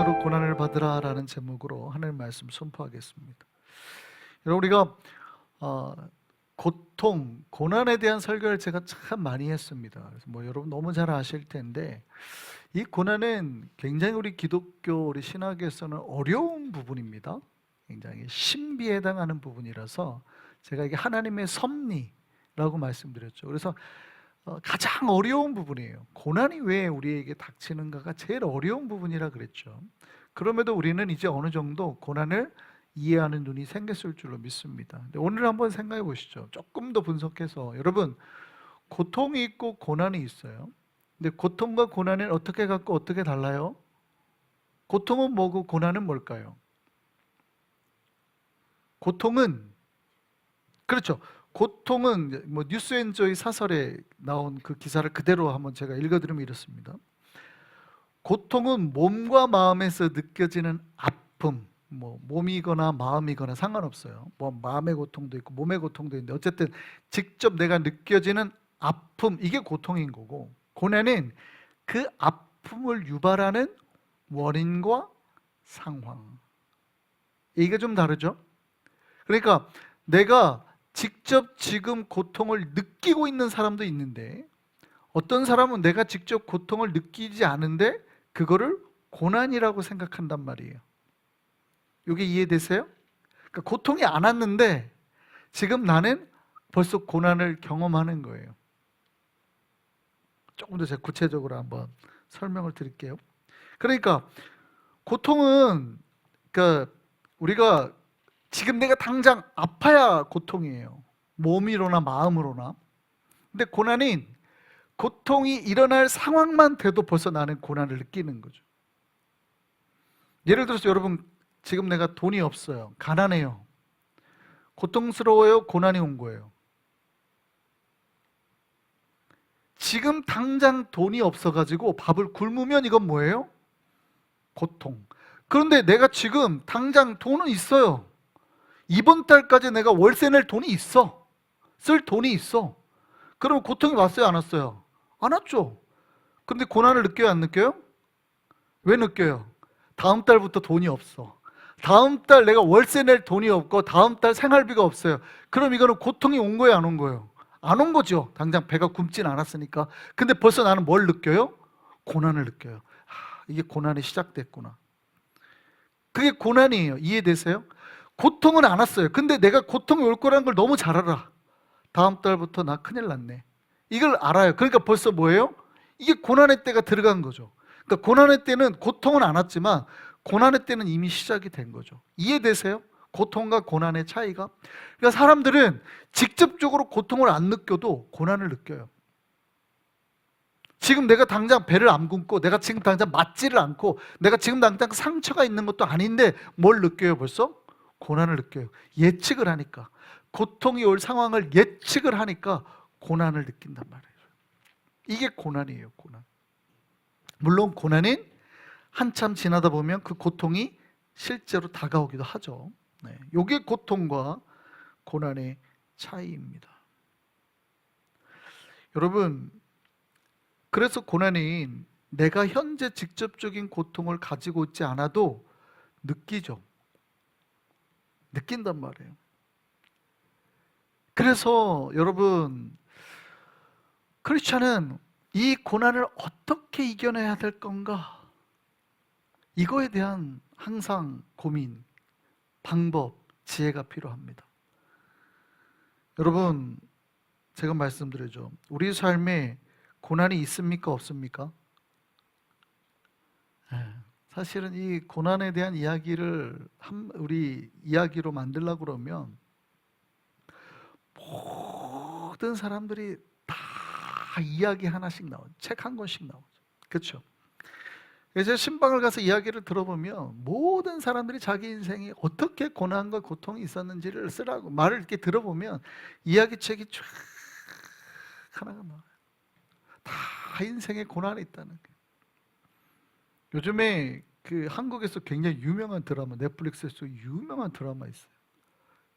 고난으로 고난을 받으라 라는 제목으로 하나님 말씀 선포하겠습니다. 여러분, 우리가 고통, 고난에 대한 설교를 제가 참 많이 했습니다. 그래서 여러분 너무 잘 아실 텐데, 이 고난은 굉장히 우리 기독교, 우리 신학에서는 어려운 부분입니다. 굉장히 신비에 해당하는 부분이라서 제가 이게 하나님의 섭리라고 말씀드렸죠. 그래서 가장 어려운 부분이에요. 고난이 왜 우리에게 닥치는가가 제일 어려운 부분이라 그랬죠. 그럼에도 우리는 이제 어느 정도 고난을 이해하는 눈이 생겼을 줄로 믿습니다. 근데 오늘 한번 생각해 보시죠. 조금 더 분석해서. 여러분, 고통이 있고 고난이 있어요. 근데 고통과 고난은 어떻게 갖고 어떻게 달라요? 고통은 뭐고 고난은 뭘까요? 고통은, 그렇죠, 고통은 뉴스앤조이 사설에 나온 그 기사를 그대로 한번 제가 읽어드리면 이렇습니다. 고통은 몸과 마음에서 느껴지는 아픔, 몸이거나 마음이거나 상관없어요. 마음의 고통도 있고 몸의 고통도 있는데 어쨌든 직접 내가 느껴지는 아픔, 이게 고통인 거고, 고난은 그 아픔을 유발하는 원인과 상황, 이게 좀 다르죠. 그러니까 내가 직접 지금 고통을 느끼고 있는 사람도 있는데, 어떤 사람은 내가 직접 고통을 느끼지 않은데 그거를 고난이라고 생각한단 말이에요. 이게 이해되세요? 그러니까 고통이 안 왔는데 지금 나는 벌써 고난을 경험하는 거예요. 조금 더 제가 구체적으로 한번 설명을 드릴게요. 그러니까 고통은, 그러니까 우리가 지금 내가 당장 아파야 고통이에요. 몸이로나 마음으로나. 근데 고난은 고통이 일어날 상황만 돼도 벌써 나는 고난을 느끼는 거죠. 예를 들어서 여러분, 지금 내가 돈이 없어요. 가난해요. 고통스러워요? 고난이 온 거예요? 지금 당장 돈이 없어가지고 밥을 굶으면 이건 뭐예요? 고통. 그런데 내가 지금 당장 돈은 있어요. 이번 달까지 내가 월세 낼 돈이 있어. 쓸 돈이 있어. 그럼 고통이 왔어요? 안 왔어요? 안 왔죠. 그런데 고난을 느껴요? 안 느껴요? 왜 느껴요? 다음 달부터 돈이 없어. 다음 달 내가 월세 낼 돈이 없고 다음 달 생활비가 없어요. 그럼 이거는 고통이 온 거예요? 안 온 거예요? 안 온 거죠. 당장 배가 굶진 않았으니까. 근데 벌써 나는 뭘 느껴요? 고난을 느껴요. 이게 고난이 시작됐구나. 그게 고난이에요. 이해되세요? 고통은 안 왔어요. 근데 내가 고통이 올 거라는 걸 너무 잘 알아. 다음 달부터 나 큰일 났네. 이걸 알아요. 그러니까 벌써 뭐예요? 이게 고난의 때가 들어간 거죠. 그러니까 고난의 때는, 고통은 안 왔지만 고난의 때는 이미 시작이 된 거죠. 이해되세요? 고통과 고난의 차이가? 그러니까 사람들은 직접적으로 고통을 안 느껴도 고난을 느껴요. 지금 내가 당장 배를 안 굶고 내가 지금 당장 맞지를 않고 내가 지금 당장 상처가 있는 것도 아닌데 뭘 느껴요? 벌써? 고난을 느껴요. 예측을 하니까. 고통이 올 상황을 예측을 하니까 고난을 느낀단 말이에요. 이게 고난이에요. 고난. 물론 고난은 한참 지나다 보면 그 고통이 실제로 다가오기도 하죠. 이게 고통과 고난의 차이입니다. 여러분, 그래서 고난은 내가 현재 직접적인 고통을 가지고 있지 않아도 느끼죠. 느낀단 말이에요. 그래서 여러분, 크리스찬은 이 고난을 어떻게 이겨내야 될 건가? 이거에 대한 항상 고민, 방법, 지혜가 필요합니다. 여러분, 제가 말씀드리죠. 우리 삶에 고난이 있습니까? 없습니까? 사실은 이 고난에 대한 이야기를 우리 이야기로 만들려고 그러면 모든 사람들이 다 이야기 하나씩 나오죠. 책 한 권씩 나오죠. 그렇죠? 이제 신방을 가서 이야기를 들어보면 모든 사람들이 자기 인생에 어떻게 고난과 고통이 있었는지를 쓰라고 말을 이렇게 들어보면 이야기책이 쫙 하나가 나와요. 다 인생에 고난이 있다는 거예요. 요즘에 그 한국에서 굉장히 유명한 드라마, 넷플릭스에서 유명한 드라마 있어요.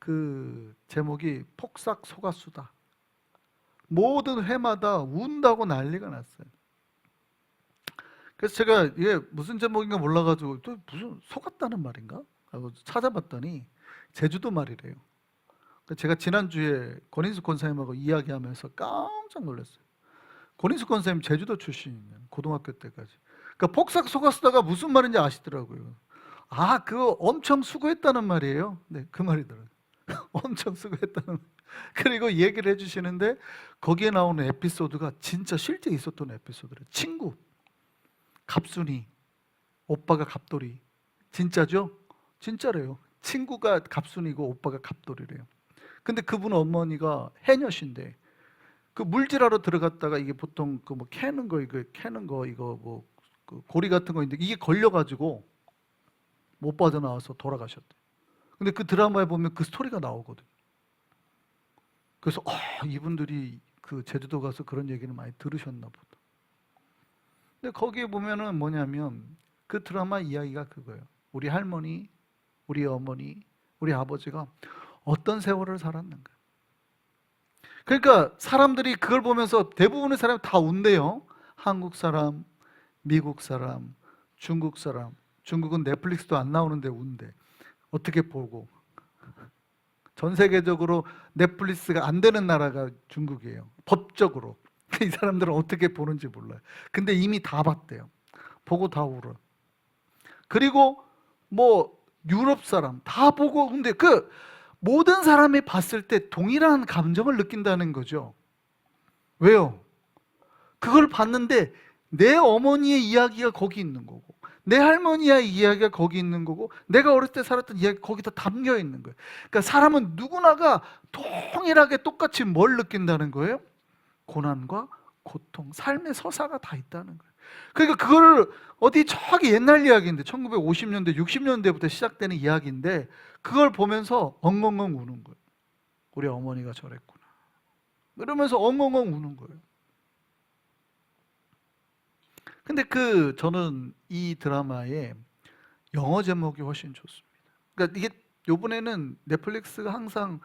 그 제목이 폭삭 속았수다. 모든 회마다 운다고 난리가 났어요. 그래서 제가 이게 무슨 제목인가 몰라가지고 또 무슨 속았다는 말인가 하고 찾아봤더니 제주도 말이래요. 제가 지난주에 권인숙 권사님하고 이야기하면서 깜짝 놀랐어요. 권인숙 권사님 제주도 출신이에요. 고등학교 때까지. 그러니까 폭삭 속았다가 무슨 말인지 아시더라고요. 아, 그거 엄청 수고했다는 말이에요. 네, 그 말이더라고요. 엄청 수고했다는 말. 그리고 얘기를 해주시는데 거기에 나오는 에피소드가 진짜 실제 있었던 에피소드래요. 친구, 갑순이, 오빠가 갑돌이. 진짜죠? 진짜래요. 친구가 갑순이고 오빠가 갑돌이래요. 근데 그분 어머니가 해녀신데 그 물질하러 들어갔다가 이게 보통 그 뭐 캐는 거 이거 뭐 그 고리 같은 거 있는데 이게 걸려가지고 못 빠져나와서 돌아가셨대. 근데 그 드라마에 보면 그 스토리가 나오거든. 그래서 이분들이 그 제주도 가서 그런 얘기는 많이 들으셨나 보다. 근데 거기에 보면은 뭐냐면 그 드라마 이야기가 그거예요. 우리 할머니, 우리 어머니, 우리 아버지가 어떤 세월을 살았는가. 그러니까 사람들이 그걸 보면서 대부분의 사람이 다 운대요. 한국 사람, 미국 사람, 중국 사람. 중국은 넷플릭스도 안 나오는데 운대. 어떻게 보고. 전 세계적으로 넷플릭스가 안 되는 나라가 중국이에요. 법적으로. 이 사람들은 어떻게 보는지 몰라요. 근데 이미 다 봤대요. 보고 다 울어. 그리고 뭐 유럽 사람 다 보고, 근데 그 모든 사람이 봤을 때 동일한 감정을 느낀다는 거죠. 왜요? 그걸 봤는데 내 어머니의 이야기가 거기 있는 거고 내 할머니의 이야기가 거기 있는 거고 내가 어릴 때 살았던 이야기 거기다 담겨 있는 거예요. 그러니까 사람은 누구나가 동일하게 똑같이 뭘 느낀다는 거예요? 고난과 고통, 삶의 서사가 다 있다는 거예요. 그러니까 그거를 어디 저기 옛날 이야기인데 1950년대, 60년대부터 시작되는 이야기인데 그걸 보면서 엉엉엉 우는 거예요. 우리 어머니가 저랬구나. 이러면서 엉엉엉 우는 거예요. 근데 저는 이 드라마의 영어 제목이 훨씬 좋습니다. 그러니까 이게 요번에는 넷플릭스가 항상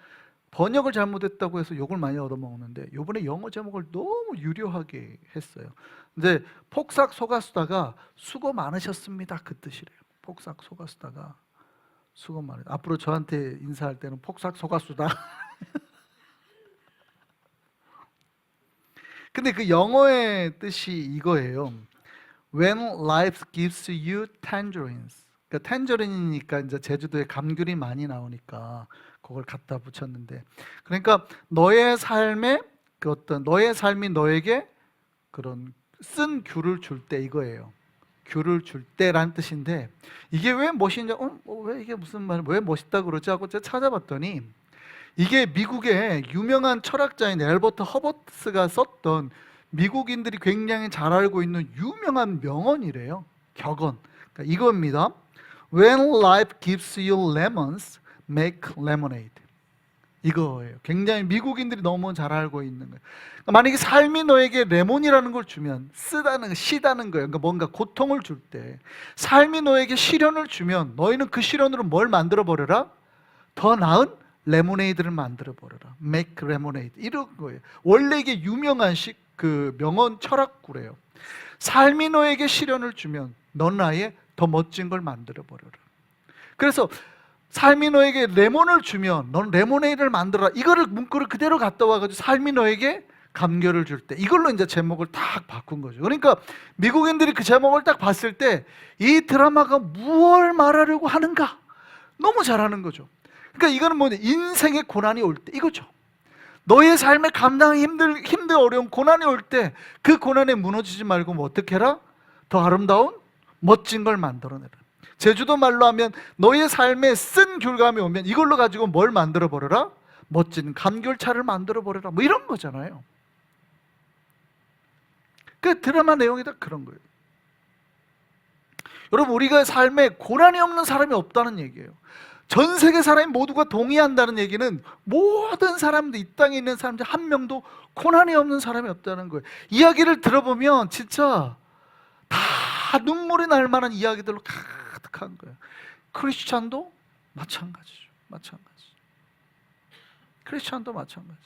번역을 잘못했다고 해서 욕을 많이 얻어먹는데 요번에 영어 제목을 너무 유려하게 했어요. 근데 폭삭 속았수다가 수고 많으셨습니다 그 뜻이래요. 폭삭 속았수다가 수고 많으. 앞으로 저한테 인사할 때는 폭삭 속았수다. 근데 그 영어의 뜻이 이거예요. When life gives you tangerines. 그러니까 tangerini니까 이제 제주도에 감귤이 많이 나오니까 그걸 갖다 붙였는데, 그러니까 너의 삶에 그 어떤 너의 삶이 너에게 그런 쓴 귤을 줄 때 이거예요. 귤을 줄 때라는 뜻인데 이게 왜 멋있냐? 왜 이게 무슨 말? 왜 멋있다 그러지 하고 제가 찾아봤더니 이게 미국의 유명한 철학자인 앨버트 허버트스가 썼던 미국인들이 굉장히 잘 알고 있는 유명한 명언이래요. 격언. 그러니까 이겁니다. When life gives you lemons, make lemonade. 이거예요. 굉장히 미국인들이 너무 잘 알고 있는 거예요. 그러니까 만약에 삶이 너에게 레몬이라는 걸 주면, 시다는 거예요. 그러니까 뭔가 고통을 줄 때, 삶이 너에게 시련을 주면 너희는 그 시련으로 뭘 만들어 버려라? 더 나은 레모네이드를 만들어 버려라. Make lemonade. 이런 거예요. 원래 이게 유명한 그 명언 철학구래요. 삶이 너에게 시련을 주면 넌 아예 더 멋진 걸 만들어 버려라. 그래서 삶이 너에게 레몬을 주면 넌 레모네이드를 만들어라. 이거를 문구를 그대로 갖다 와가지고 삶이 너에게 감귤을 줄 때 이걸로 이제 제목을 딱 바꾼 거죠. 그러니까 미국인들이 그 제목을 딱 봤을 때 이 드라마가 무엇을 말하려고 하는가 너무 잘하는 거죠. 그러니까 이거는 뭐냐, 인생의 고난이 올 때 이거죠. 너의 삶에 감당하기 힘들 어려운 고난이 올 때 그 고난에 무너지지 말고 뭐 어떻게 해라? 더 아름다운 멋진 걸 만들어내라. 제주도 말로 하면 너의 삶에 쓴 귤감이 오면 이걸로 가지고 뭘 만들어 버려라? 멋진 감귤차를 만들어 버려라. 뭐 이런 거잖아요. 그 드라마 내용이 다 그런 거예요. 여러분, 우리가 삶에 고난이 없는 사람이 없다는 얘기예요. 전 세계 사람이 모두가 동의한다는 얘기는 모든 사람들, 이 땅에 있는 사람들 한 명도 고난이 없는 사람이 없다는 거예요. 이야기를 들어보면 진짜 다 눈물이 날 만한 이야기들로 가득한 거예요. 크리스찬도 마찬가지죠. 마찬가지. 크리스찬도 마찬가지.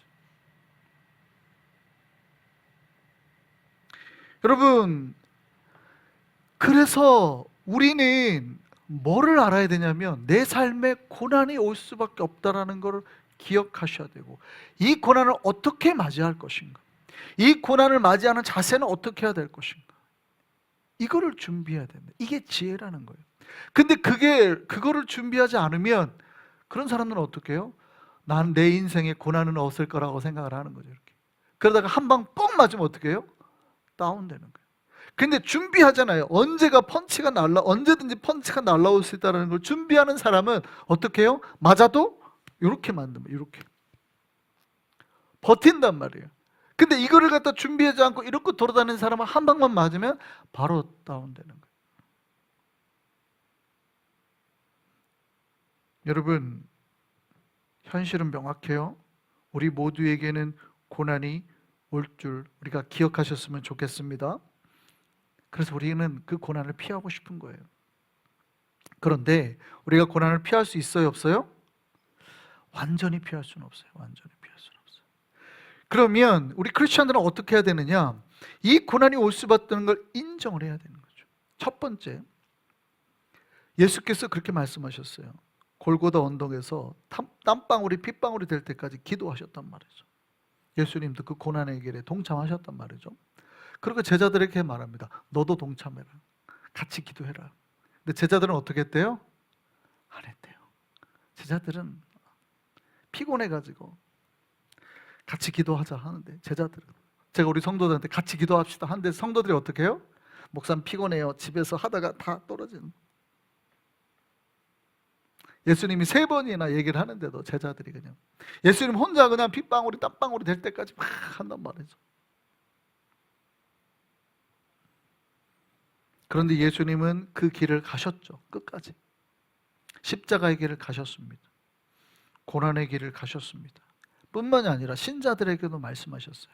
여러분, 그래서 우리는 뭐를 알아야 되냐면 내 삶에 고난이 올 수밖에 없다라는 것을 기억하셔야 되고, 이 고난을 어떻게 맞이할 것인가, 이 고난을 맞이하는 자세는 어떻게 해야 될 것인가, 이거를 준비해야 된다. 이게 지혜라는 거예요. 근데 그거를 준비하지 않으면 그런 사람들은 어떻게 해요? 난 내 인생에 고난은 없을 거라고 생각을 하는 거죠. 이렇게. 그러다가 한 방 뻥 맞으면 어떻게 해요? 다운되는 거예요. 근데 준비하잖아요. 언제든지 펀치가 날라올 수 있다는 걸 준비하는 사람은 어떻게 해요? 맞아도 이렇게 만들면 이렇게 버틴단 말이에요. 근데 이거를 갖다 준비하지 않고 이렇게 돌아다니는 사람은 한 방만 맞으면 바로 다운되는 거예요. 여러분, 현실은 명확해요. 우리 모두에게는 고난이 올 줄 우리가 기억하셨으면 좋겠습니다. 그래서 우리는 그 고난을 피하고 싶은 거예요. 그런데 우리가 고난을 피할 수 있어요, 없어요? 완전히 피할 수는 없어요. 완전히 피할 수는 없어요. 그러면 우리 크리스천들은 어떻게 해야 되느냐? 이 고난이 올 수밖에 없는 걸 인정을 해야 되는 거죠. 첫 번째, 예수께서 그렇게 말씀하셨어요. 골고다 언덕에서 땀방울이 핏방울이 될 때까지 기도하셨단 말이죠. 예수님도 그 고난의 길에 동참하셨단 말이죠. 그리고 제자들에게 말합니다. 너도 동참해라. 같이 기도해라. 근데 제자들은 어떻게 했대요? 안 했대요. 제자들은 피곤해가지고 같이 기도하자 하는데, 제자들은, 제가 우리 성도들한테 같이 기도합시다 하는데 성도들이 어떻게 해요? 목사님 피곤해요. 집에서 하다가 다 떨어지는. 예수님이 3번이나 얘기를 하는데도 제자들이 그냥, 예수님 혼자 그냥 핏방울이 땀방울이 될 때까지 막 한단 말이죠. 그런데 예수님은 그 길을 가셨죠. 끝까지. 십자가의 길을 가셨습니다. 고난의 길을 가셨습니다. 뿐만이 아니라 신자들에게도 말씀하셨어요.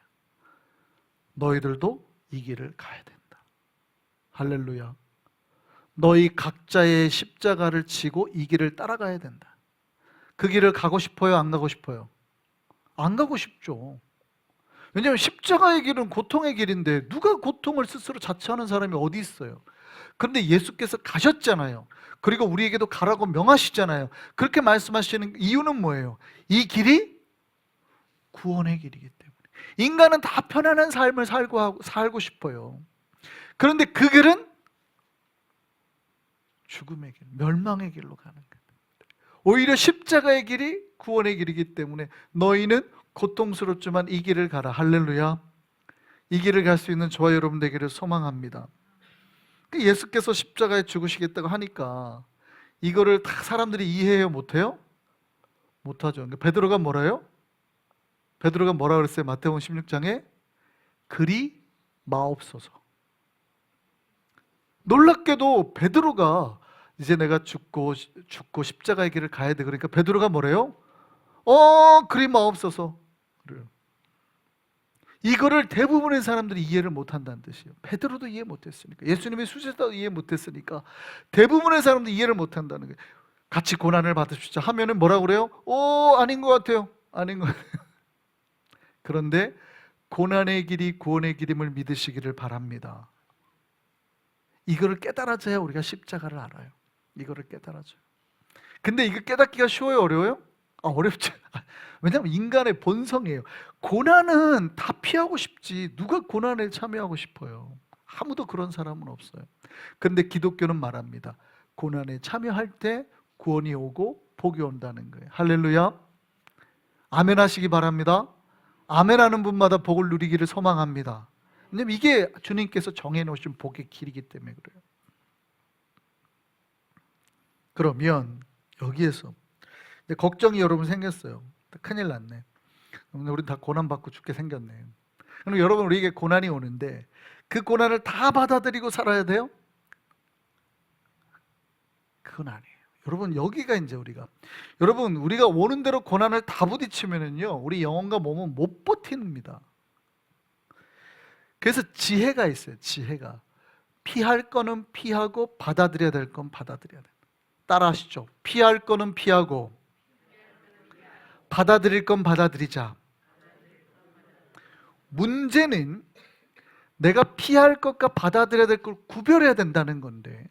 너희들도 이 길을 가야 된다. 할렐루야. 너희 각자의 십자가를 지고 이 길을 따라가야 된다. 그 길을 가고 싶어요? 안 가고 싶어요? 안 가고 싶죠. 왜냐하면 십자가의 길은 고통의 길인데 누가 고통을 스스로 자처하는 사람이 어디 있어요? 그런데 예수께서 가셨잖아요. 그리고 우리에게도 가라고 명하시잖아요. 그렇게 말씀하시는 이유는 뭐예요? 이 길이 구원의 길이기 때문에. 인간은 다 편안한 삶을 살고 싶어요. 그런데 그 길은 죽음의 길, 멸망의 길로 가는 거예요. 오히려 십자가의 길이 구원의 길이기 때문에 너희는 고통스럽지만 이 길을 가라. 할렐루야. 이 길을 갈 수 있는 저와 여러분 되기를 소망합니다. 예수께서 십자가에 죽으시겠다고 하니까 이거를 다 사람들이 이해해요? 못해요? 못하죠. 베드로가 뭐라요? 베드로가 뭐라 그랬어요? 마태복음 16장에 그리 마옵소서. 놀랍게도 베드로가 이제 내가 죽고 십자가의 길을 가야 돼. 그러니까 베드로가 뭐래요? 그리 마옵소서. 그래요. 이거를 대부분의 사람들이 이해를 못한다는 뜻이에요. 베드로도 이해 못했으니까, 예수님의 수제자도 이해 못했으니까 대부분의 사람들이 이해를 못한다는 거예요. 같이 고난을 받으십시오 하면은 뭐라고 그래요? 아닌 것 같아요. 아닌 것 같아요. 그런데 고난의 길이 구원의 길임을 믿으시기를 바랍니다. 이거를 깨달아져야 우리가 십자가를 알아요. 이거를 깨달아져요. 근데 이거 깨닫기가 쉬워요? 어려워요? 어렵죠. 왜냐하면 인간의 본성이에요. 고난은 다 피하고 싶지 누가 고난에 참여하고 싶어요? 아무도 그런 사람은 없어요. 그런데 기독교는 말합니다. 고난에 참여할 때 구원이 오고 복이 온다는 거예요. 할렐루야. 아멘 하시기 바랍니다. 아멘 하는 분마다 복을 누리기를 소망합니다. 왜냐하면 이게 주님께서 정해놓으신 복의 길이기 때문에 그래요. 그러면 여기에서 걱정이 여러분 생겼어요. 큰일 났네. 우린 다 고난받고 죽게 생겼네. 그럼 여러분, 우리에게 고난이 오는데 그 고난을 다 받아들이고 살아야 돼요? 그건 아니에요. 여러분, 여기가 이제 우리가 오는 대로 고난을 다 부딪히면은요, 우리 영혼과 몸은 못 버팁니다. 그래서 지혜가 있어요. 지혜가 피할 거는 피하고 받아들여야 될 건 받아들여야 돼요. 따라하시죠. 피할 거는 피하고 받아들일 건 받아들이자. 문제는 내가 피할 것과 받아들여야 될 걸 구별해야 된다는 건데,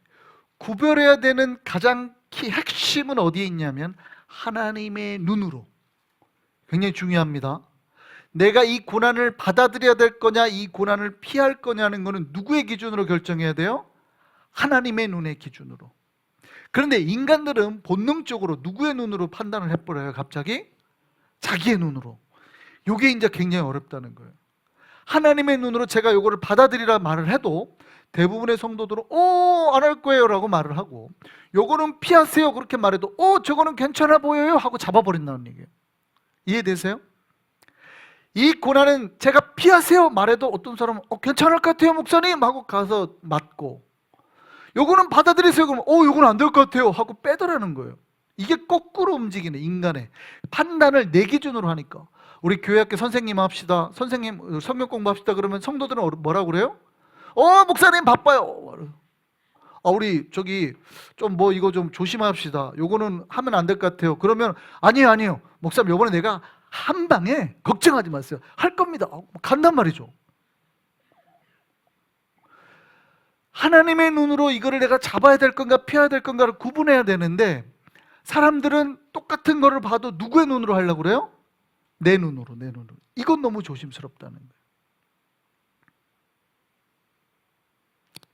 구별해야 되는 가장 핵심은 어디에 있냐면 하나님의 눈으로. 굉장히 중요합니다. 내가 이 고난을 받아들여야 될 거냐, 이 고난을 피할 거냐는 것은 누구의 기준으로 결정해야 돼요? 하나님의 눈의 기준으로. 그런데 인간들은 본능적으로 누구의 눈으로 판단을 해버려요? 갑자기 자기의 눈으로. 이게 이제 굉장히 어렵다는 거예요. 하나님의 눈으로 제가 이거를 받아들이라 말을 해도 대부분의 성도들은 안 할 거예요 라고 말을 하고, 요거는 피하세요 그렇게 말해도 저거는 괜찮아 보여요 하고 잡아버린다는 얘기예요. 이해되세요? 이 고난은 제가 피하세요 말해도 어떤 사람은 괜찮을 것 같아요 목사님 하고 가서 맞고, 요거는 받아들이세요 그러면 요거는 안 될 것 같아요 하고 빼더라는 거예요. 이게 거꾸로 움직이는 인간의 판단을 내 기준으로 하니까. 우리 교회학교 선생님 합시다, 선생님 성경 공부합시다 그러면 성도들은 뭐라고 그래요? 목사님 바빠요. 우리 저기 좀 이거 좀 조심합시다, 요거는 하면 안 될 것 같아요. 그러면 아니에요 목사님, 요번에 내가 한 방에 걱정하지 마세요 할 겁니다. 간단 말이죠. 하나님의 눈으로 이거를 내가 잡아야 될 건가 피해야 될 건가를 구분해야 되는데, 사람들은 똑같은 거를 봐도 누구의 눈으로 하려고 그래요? 내 눈으로. 이건 너무 조심스럽다는 거예요.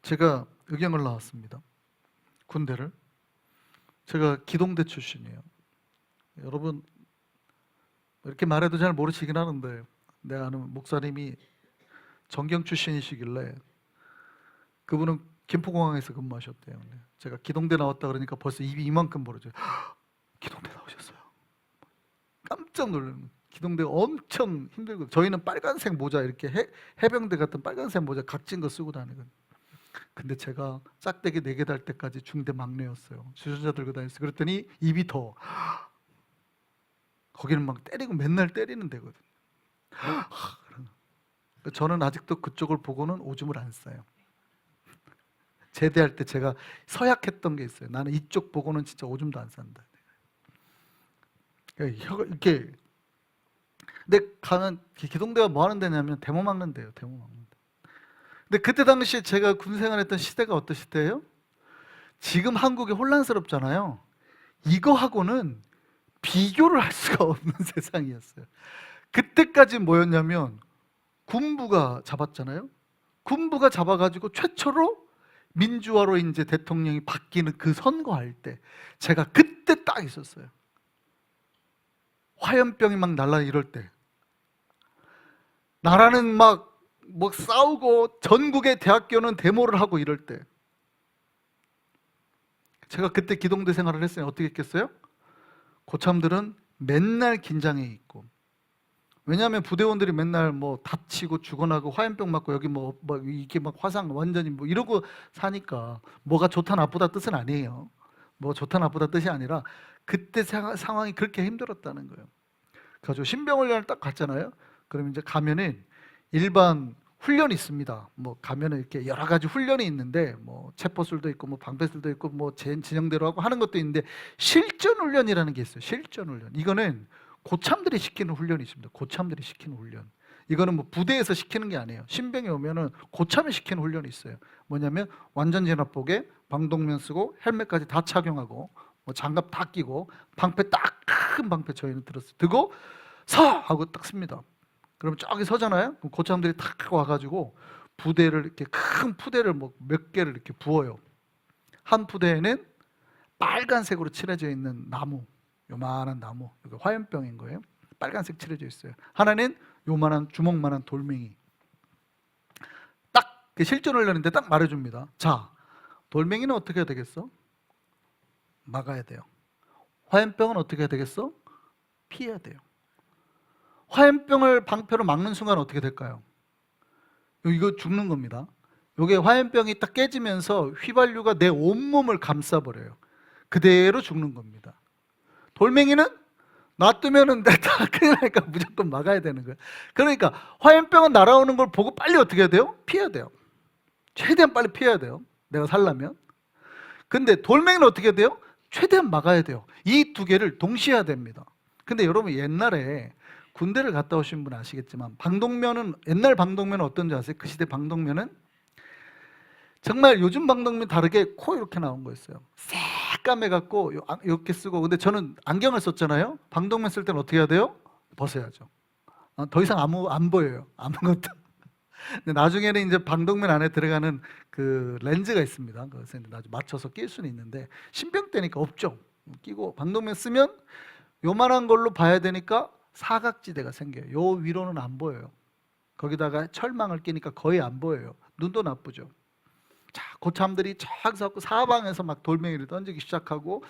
제가 의경을 나왔습니다. 군대를. 제가 기동대 출신이에요. 여러분 이렇게 말해도 잘 모르시긴 하는데, 내가 아는 목사님이 전경 출신이시길래 그분은 김포공항에서 근무하셨대요. 제가 기동대 나왔다 그러니까 벌써 입이 이만큼 벌어져요. 기동대 나오셨어요. 깜짝 놀라는. 기동대가 엄청 힘들고, 저희는 빨간색 모자, 이렇게 해병대 같은 빨간색 모자 각진 거 쓰고 다니거든요. 근데 제가 짝대기 4개 달 때까지 중대 막내였어요. 주전자 들고 다녔어요. 그랬더니 입이 더, 거기는 막 때리고 맨날 때리는 데거든요. 저는 아직도 그쪽을 보고는 오줌을 안 싸요. 제대할 때 제가 서약했던 게 있어요. 나는 이쪽 보고는 진짜 오줌도 안 싼다. 이렇게. 근데 가면 기동대가 뭐 하는 데냐면 데모 막는 데예요. 데모 막는 데. 근데 그때 당시에 제가 군 생활했던 시대가 어떤 시대예요? 지금 한국이 혼란스럽잖아요. 이거하고는 비교를 할 수가 없는 세상이었어요. 그때까지 뭐였냐면 군부가 잡았잖아요. 군부가 잡아가지고 최초로 민주화로 이제 대통령이 바뀌는 그 선거할 때 제가 그때 딱 있었어요. 화염병이 막 날라 이럴 때, 나라는 막 싸우고 전국의 대학교는 데모를 하고 이럴 때, 제가 그때 기동대 생활을 했어요. 어떻게 했겠어요? 고참들은 맨날 긴장해 있고, 왜냐하면 부대원들이 맨날 다치고 죽어나고 화염병 맞고 여기 이게 막 화상 완전히 이러고 사니까, 뭐가 좋다 나쁘다 뜻은 아니에요. 좋다 나쁘다 뜻이 아니라 그때 상황이 그렇게 힘들었다는 거예요. 그래서 신병훈련을 딱 갔잖아요. 그럼 이제 가면은 일반 훈련이 있습니다. 가면은 이렇게 여러 가지 훈련이 있는데, 체포술도 있고 방패술도 있고 진영대로 하고 하는 것도 있는데, 실전 훈련이라는 게 있어요. 실전 훈련. 이거는 고참들이 시키는 훈련이 있습니다. 고참들이 시키는 훈련. 이거는 부대에서 시키는 게 아니에요. 신병이 오면은 고참이 시키는 훈련이 있어요. 뭐냐면 완전 진압복에 방독면 쓰고 헬멧까지 다 착용하고 장갑 다 끼고 방패 딱 큰 방패 저희는 들고 서! 하고 딱 씁니다. 그럼 저기 서잖아요. 그럼 고참들이 탁 와가지고 부대를 이렇게 큰 푸대를 몇 개를 이렇게 부어요. 한 푸대에는 빨간색으로 칠해져 있는 나무, 요만한 나무, 이거 화염병인 거예요. 빨간색 칠해져 있어요. 하나는 요만한 주먹만한 돌멩이. 딱 실전을 하는데 딱 말해줍니다. 자, 돌멩이는 어떻게 해야 되겠어? 막아야 돼요. 화염병은 어떻게 해야 되겠어? 피해야 돼요. 화염병을 방패로 막는 순간 어떻게 될까요? 이거 죽는 겁니다. 이게 화염병이 딱 깨지면서 휘발유가 내 온몸을 감싸버려요. 그대로 죽는 겁니다. 돌멩이는 놔두면은 다 큰일 나니까 무조건 막아야 되는 거예요. 그러니까 화염병은 날아오는 걸 보고 빨리 어떻게 해야 돼요? 피해야 돼요. 최대한 빨리 피해야 돼요. 내가 살려면. 근데 돌멩이는 어떻게 해야 돼요? 최대한 막아야 돼요. 이 두 개를 동시에 해야 됩니다. 근데 여러분 옛날에 군대를 갔다 오신 분 아시겠지만 방독면은, 옛날 방독면은 어떤지 아세요? 그 시대 방독면은 정말 요즘 방독면 다르게 코 이렇게 나온 거였어요. 새까매갖고 이렇게 쓰고. 근데 저는 안경을 썼잖아요. 방독면 쓸 때는 어떻게 해야 돼요? 벗어야죠. 더 이상 안 보여요. 아무것도. 근데 나중에는 이제 방독면 안에 들어가는 그 렌즈가 있습니다. 그래서 나중에 맞춰서 낄 수는 있는데 신병 때니까 없죠. 끼고 방독면 쓰면 요만한 걸로 봐야 되니까 사각지대가 생겨요. 요 위로는 안 보여요. 거기다가 철망을 끼니까 거의 안 보여요. 눈도 나쁘죠. 자, 고참들이 쫙 서고 사방에서 막 돌멩이를 던지기 시작하고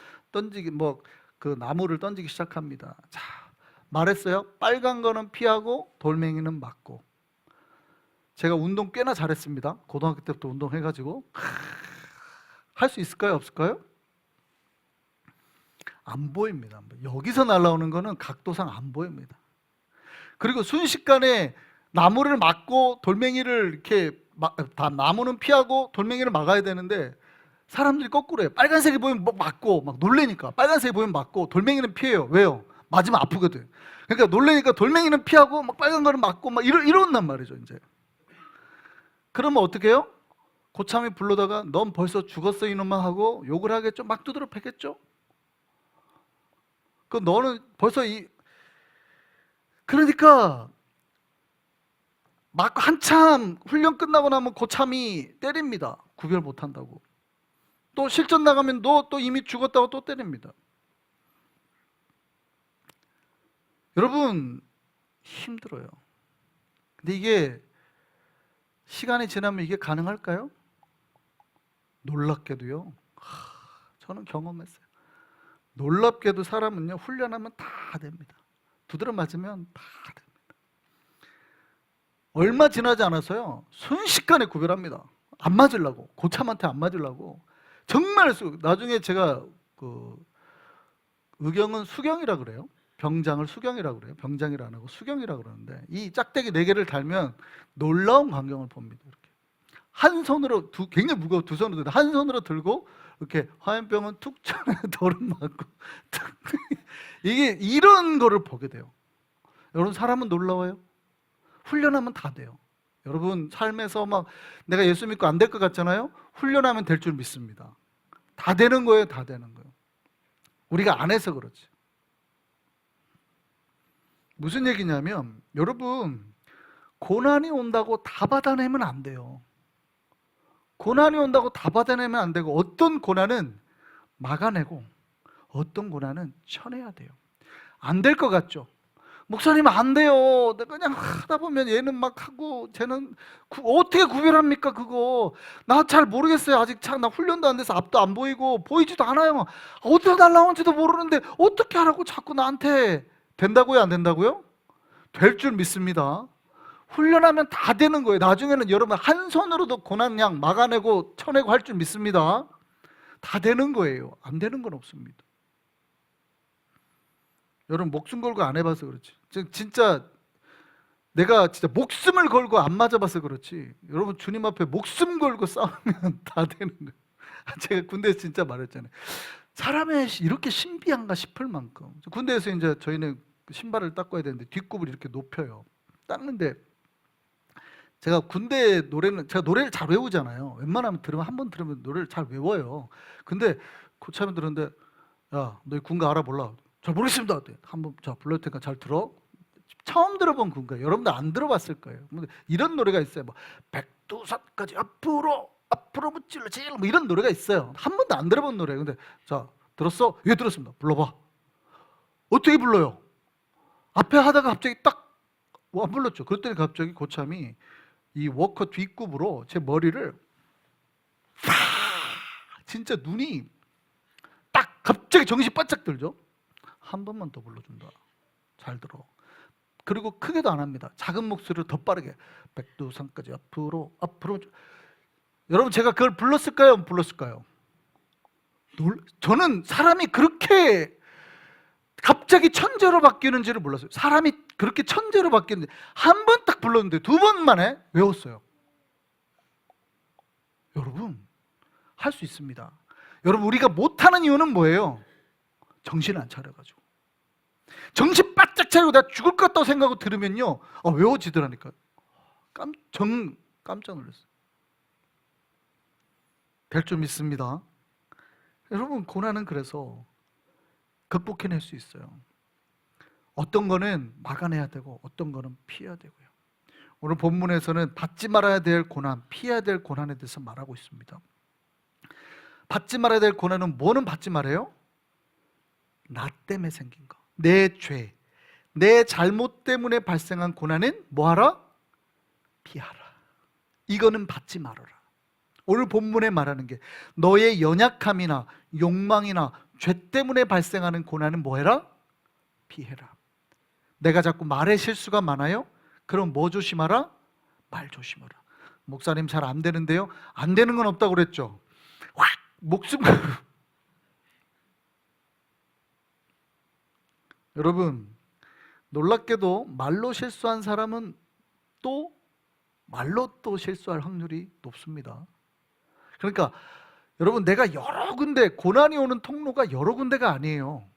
그 나무를 던지기 시작합니다. 자, 말했어요. 빨간 거는 피하고 돌멩이는 맞고. 제가 운동 꽤나 잘했습니다. 고등학교 때부터 운동해가지고. 할 수 있을까요? 없을까요? 안 보입니다. 여기서 날아오는 거는 각도상 안 보입니다. 그리고 순식간에 나무를 막고 돌멩이를 이렇게 다 나무는 피하고 돌멩이를 막아야 되는데 사람들이 거꾸로 해요. 빨간색이 보이면 막고 막 놀래니까 빨간색이 보이면 막고 돌멩이는 피해요. 왜요? 맞으면 아프거든. 그러니까 놀래니까 돌멩이는 피하고 막 빨간 거는 막고 막 이런단 말이죠. 이제 그러면 어떻게 해요? 고참이 불러다가 넌 벌써 죽었어 이놈아 하고 욕을 하겠죠. 막 두드려 패겠죠. 그 너는 벌써 그러니까 막 한참 훈련 끝나고 나면 고참이 때립니다. 구별 못한다고. 또 실전 나가면 너 또 이미 죽었다고 또 때립니다. 여러분 힘들어요. 근데 이게 시간이 지나면 이게 가능할까요? 놀랍게도요. 저는 경험했어요. 놀랍게도 사람은요 훈련하면 다 됩니다. 두드려 맞으면 다 됩니다. 얼마 지나지 않아서요 순식간에 구별합니다. 안 맞으려고, 고참한테 안 맞으려고. 정말 나중에 제가 의경은 수경이라 그래요. 병장을 수경이라 그래요. 병장이라 안 하고 수경이라 그러는데 이 짝대기 4개를 달면 놀라운 광경을 봅니다. 이렇게 한 손으로 굉장히 무거워 두 손으로 한 손으로 들고 이렇게 화염병은 툭 쳐내 돌은 맞고 이게 이런 거를 보게 돼요. 여러분 사람은 놀라워요. 훈련하면 다 돼요. 여러분 삶에서 막 내가 예수 믿고 안 될 것 같잖아요. 훈련하면 될 줄 믿습니다. 다 되는 거예요. 다 되는 거예요. 우리가 안 해서 그렇지. 무슨 얘기냐면 여러분 고난이 온다고 다 받아내면 안 돼요. 고난이 온다고 다 받아내면 안 되고 어떤 고난은 막아내고 어떤 고난은 쳐내야 돼요. 안 될 것 같죠? 목사님 안 돼요. 그냥 하다 보면 얘는 막 하고 쟤는 어떻게 구별합니까 그거? 나 잘 모르겠어요. 아직 나 훈련도 안 돼서 앞도 안 보이고 보이지도 않아요. 어디서 날라온지도 모르는데 어떻게 하라고 자꾸 나한테. 된다고요? 안 된다고요? 될 줄 믿습니다. 훈련하면 다 되는 거예요. 나중에는 여러분 한 손으로도 고난양 막아내고 쳐내고 할 줄 믿습니다. 다 되는 거예요. 안 되는 건 없습니다. 여러분 목숨 걸고 안 해봐서 그렇지. 진짜 내가 진짜 목숨을 걸고 안 맞아봐서 그렇지. 여러분 주님 앞에 목숨 걸고 싸우면 다 되는 거예요. 제가 군대에서 진짜 말했잖아요. 사람의 이렇게 신비한가 싶을 만큼. 군대에서 이제 저희는 신발을 닦아야 되는데 뒷굽을 이렇게 높여요. 닦는데 제가 군대 노래는 제가 노래를 잘 외우잖아요. 웬만하면 한 번 들으면 노래를 잘 외워요. 근데 고참이 들었는데 야, 너희 군가 알아볼라. 잘 모르겠습니다. 한번 자 불러올 테니까 잘 들어. 처음 들어본 군가. 여러분들 안 들어봤을 거예요. 이런 노래가 있어요. 뭐 백두산까지 앞으로 붙질러 제일 뭐 이런 노래가 있어요. 한 번도 안 들어본 노래예요. 근데 자 들었어? 예 들었습니다. 불러봐. 어떻게 불러요? 앞에 하다가 갑자기 딱 안 불렀죠. 그랬더니 갑자기 고참이 이 워커 뒷굽으로 제 머리를 진짜 눈이 딱 갑자기 정신 바짝 들죠. 한 번만 더 불러준다. 잘 들어. 그리고 크게도 안 합니다. 작은 목소리로 더 빠르게 백두산까지 앞으로. 여러분 제가 그걸 불렀을까요? 안 불렀을까요? 저는 사람이 그렇게 갑자기 천재로 바뀌는지를 몰랐어요. 사람이 그렇게 천재로 바뀌는지 한 번 딱 불렀는데 2번 만에 외웠어요. 여러분 할 수 있습니다. 여러분 우리가 못하는 이유는 뭐예요? 정신을 안 차려가지고. 정신 바짝 차리고 내가 죽을 것 같다고 생각하고 들으면요, 외워지더라니까요. 깜짝 놀랐어요. 될 줄 믿습니다. 여러분, 고난은 그래서 극복해낼 수 있어요. 어떤 거는 막아내야 되고 어떤 거는 피해야 되고요. 오늘 본문에서는 받지 말아야 될 고난, 피해야 될 고난에 대해서 말하고 있습니다. 받지 말아야 될 고난은 뭐는 받지 말아요? 나 때문에 생긴 거, 내 죄, 내 잘못 때문에 발생한 고난은 뭐하라? 피하라. 이거는 받지 말아라. 오늘 본문에 말하는 게 너의 연약함이나 욕망이나 죄 때문에 발생하는 고난은 뭐해라? 피해라. 내가 자꾸 말에 실수가 많아요? 그럼 뭐 조심하라? 말 조심하라. 목사님 잘 안 되는데요? 안 되는 건 없다고 그랬죠? 확 목숨 여러분, 놀랍게도 말로 실수한 사람은 또 말로 또 실수할 확률이 높습니다. 그러니까 여러분, 내가 여러 군데, 고난이 오는 통로가 여러 군데가 아니에요.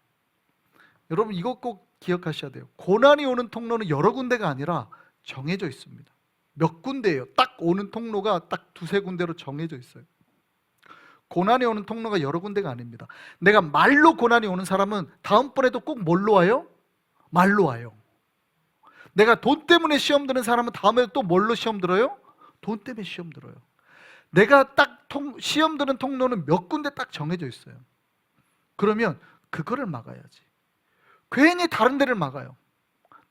여러분, 이것 꼭 기억하셔야 돼요. 고난이 오는 통로는 여러 군데가 아니라 정해져 있습니다. 몇 군데예요. 딱 오는 통로가 딱 두세 군데로 정해져 있어요. 고난이 오는 통로가 여러 군데가 아닙니다. 내가 말로 고난이 오는 사람은 다음번에도 꼭 뭘로 와요? 말로 와요. 내가 돈 때문에 시험 드는 사람은 다음에 또 뭘로 시험 들어요? 돈 때문에 시험 들어요. 내가 딱 시험 드는 통로는 몇 군데 딱 정해져 있어요. 그러면 그거를 막아야지. 괜히 다른 데를 막아요.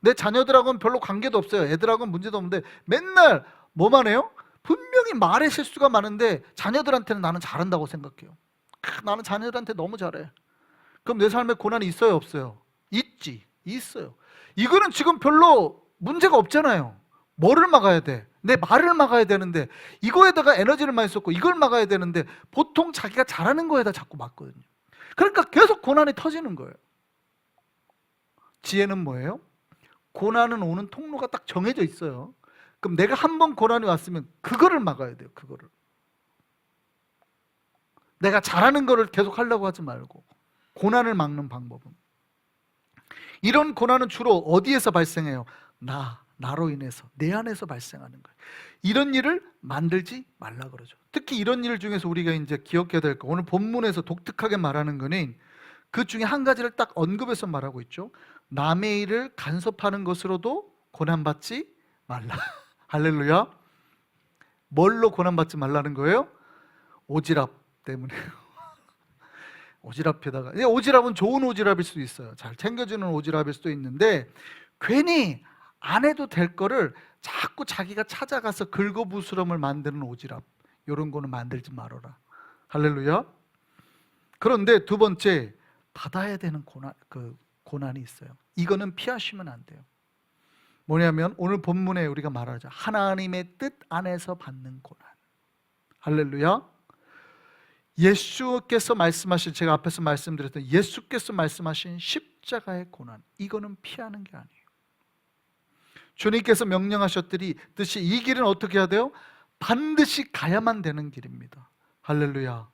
내 자녀들하고는 별로 관계도 없어요. 애들하고는 문제도 없는데 맨날 뭐만 해요? 분명히 말에 실수가 많은데 자녀들한테는 나는 잘한다고 생각해요. 나는 자녀들한테 너무 잘해. 그럼 내 삶에 고난이 있어요, 없어요? 있어요. 이거는 지금 별로 문제가 없잖아요. 뭐를 막아야 돼? 내 말을 막아야 되는데, 이거에다가 에너지를 많이 쏟고 이걸 막아야 되는데 보통 자기가 잘하는 거에다 자꾸 막거든요. 그러니까 계속 고난이 터지는 거예요. 지혜는 뭐예요? 고난은 오는 통로가 딱 정해져 있어요. 그럼 내가 한 번 고난이 왔으면 그거를 막아야 돼요. 그거를. 내가 잘하는 거를 계속 하려고 하지 말고 고난을 막는 방법은, 이런 고난은 주로 어디에서 발생해요? 나로 인해서, 내 안에서 발생하는 거예요. 이런 일을 만들지 말라 그러죠. 특히 이런 일 중에서 우리가 이제 기억해야 될 거, 오늘 본문에서 독특하게 말하는 거는 그 중에 한 가지를 딱 언급해서 말하고 있죠. 남의 일을 간섭하는 것으로도 고난받지 말라. 할렐루야. 뭘로 고난받지 말라는 거예요? 오지랖 때문에요. 오지랖에다가, 오지랖은 좋은 오지랖일 수도 있어요. 잘 챙겨주는 오지랖일 수도 있는데, 괜히 안 해도 될 거를 자꾸 자기가 찾아가서 긁어부스럼을 만드는 오지랖, 이런 거는 만들지 말아라. 할렐루야. 그런데 두 번째, 받아야 되는 고난이 있어요. 이거는 피하시면 안 돼요. 뭐냐면 오늘 본문에 우리가 말하자, 하나님의 뜻 안에서 받는 고난. 할렐루야. 예수께서 말씀하신, 제가 앞에서 말씀드렸던 예수께서 말씀하신 십자가의 고난, 이거는 피하는 게 아니에요. 주님께서 명령하셨듯이 이 길은 어떻게 해야 돼요? 반드시 가야만 되는 길입니다. 할렐루야.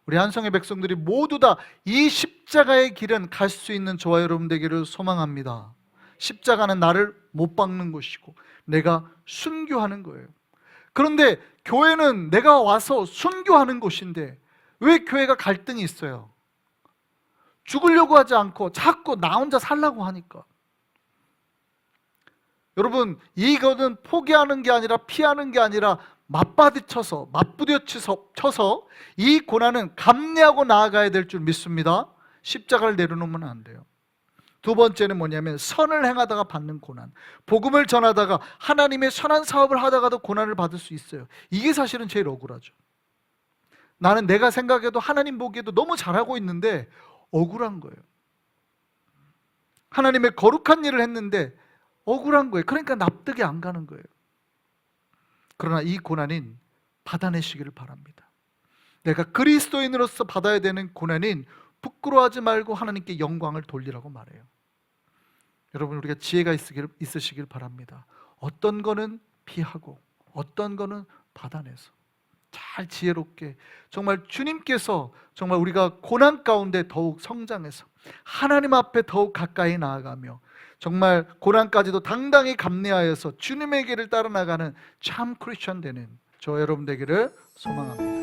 우리 한성의 백성들이 모두 다 이 십자가의 길은 갈 수 있는 저와 여러분 되기를 소망합니다. 십자가는 나를 못 박는 것이고 내가 순교하는 거예요. 그런데 교회는 내가 와서 순교하는 곳인데 왜 교회가 갈등이 있어요? 죽으려고 하지 않고 자꾸 나 혼자 살라고 하니까. 여러분, 이거는 포기하는 게 아니라 피하는 게 아니라 맞부딪혀서 이 고난은 감내하고 나아가야 될 줄 믿습니다. 십자가를 내려놓으면 안 돼요. 두 번째는 뭐냐면 선을 행하다가 받는 고난. 복음을 전하다가 하나님의 선한 사업을 하다가도 고난을 받을 수 있어요. 이게 사실은 제일 억울하죠. 나는 내가 생각해도 하나님 보기에도 너무 잘하고 있는데 억울한 거예요. 하나님의 거룩한 일을 했는데 억울한 거예요. 그러니까 납득이 안 가는 거예요. 그러나 이 고난은 받아내시기를 바랍니다. 내가 그리스도인으로서 받아야 되는 고난은 부끄러워하지 말고 하나님께 영광을 돌리라고 말해요. 여러분, 우리가 지혜가 있으시길 바랍니다. 어떤 거는 피하고 어떤 거는 받아내서 잘 지혜롭게 정말 주님께서 정말 우리가 고난 가운데 더욱 성장해서 하나님 앞에 더욱 가까이 나아가며 정말 고난까지도 당당히 감내하여서 주님의 길을 따라 나가는 참 크리스천 되는 저 여러분 되기를 소망합니다.